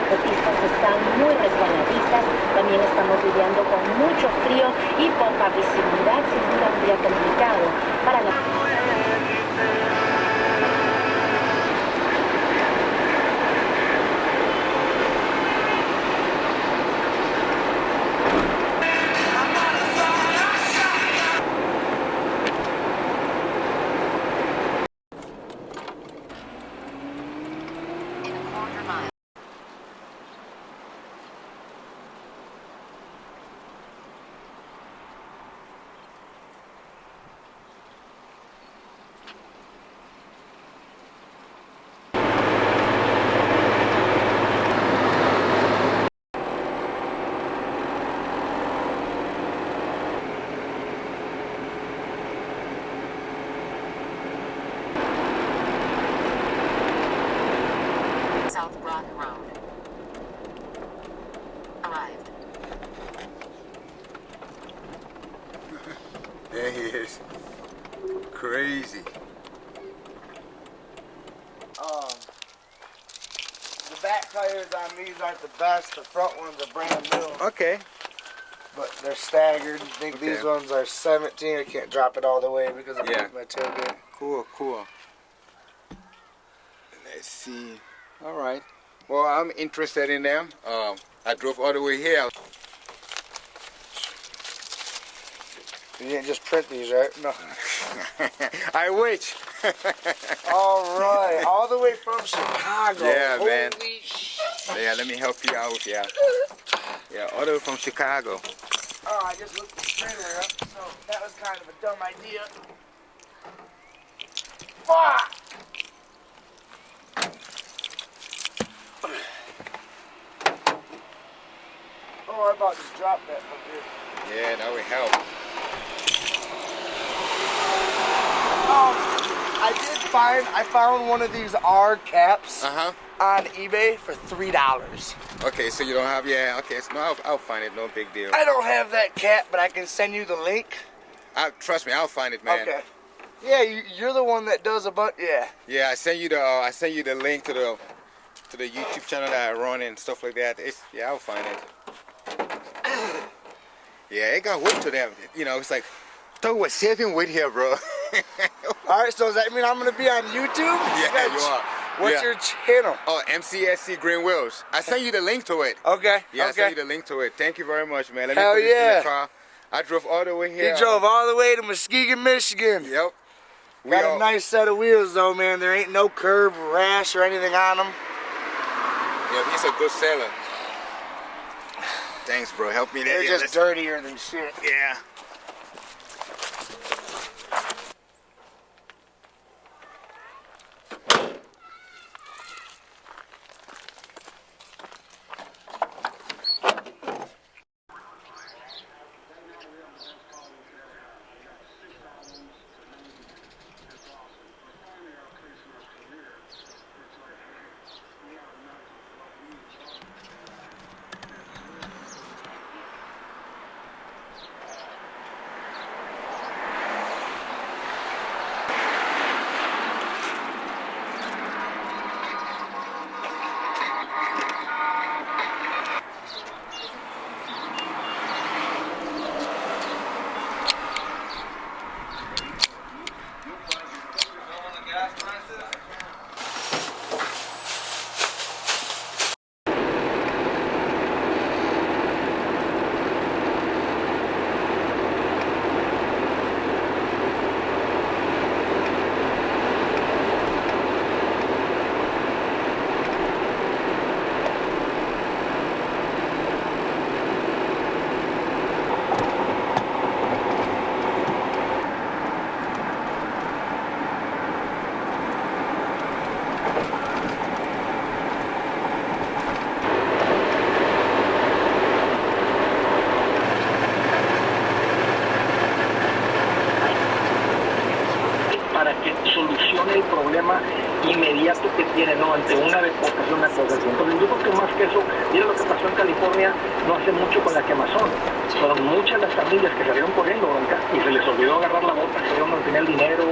autopistas están muy resbaladizas. También estamos lidiando con mucho frío y poca visibilidad. Sin duda un día complicado para la... There he is. Crazy. The back tires on these aren't the best. The front ones are brand new. Okay. But they're staggered. I think these ones are 17. I can't drop it all the way because of my tailgate. Cool, cool. Let's see. All right. Well, I'm interested in them. I drove all the way here. You didn't just print these, right? No. I wish. All right. All the way from Chicago. Yeah, man. Holy shit. Yeah, let me help you out. Yeah. Yeah, all the way from Chicago. Oh, I just looked the trailer up, so that was kind of a dumb idea. Fuck! Oh, I about to drop that up here. Yeah, that would help. I found one of these R caps Uh-huh. on eBay for $3. Okay, so you don't have, okay, so no, I'll find it, no big deal. I don't have that cap, but I can send you the link. Trust me, I'll find it, man. Okay. Yeah, you're the one that does yeah. Yeah, I send you the link to the YouTube channel that I run and stuff like that. Yeah, I'll find it. Yeah, it got weight to them. You know, it's like, talk about saving weight here, bro. All right, so does that mean I'm gonna be on YouTube? Yeah, you are. What's your channel? Oh, Mcscgreenwheels. I sent you the link to it. Okay. Yeah, okay. I sent you the link to it. Thank you very much, man. Let me Hell put this in yeah. the car. I drove all the way here. He drove all the way to Muskegon, Michigan. Yep. Got a nice set of wheels though, man. There ain't no curb, rash, or anything on them. Yeah, he's a good seller. Thanks, bro. Help me there. They're just dirtier than shit. Yeah. Solucione el problema inmediato que tiene, ¿no? Ante una deportación, una cosa así. Entonces yo creo que más que eso, mira lo que pasó en California no hace mucho con la quemazón. Fueron muchas las familias que salieron corriendo, bronca, y se les olvidó agarrar la bota, que no tenía el dinero.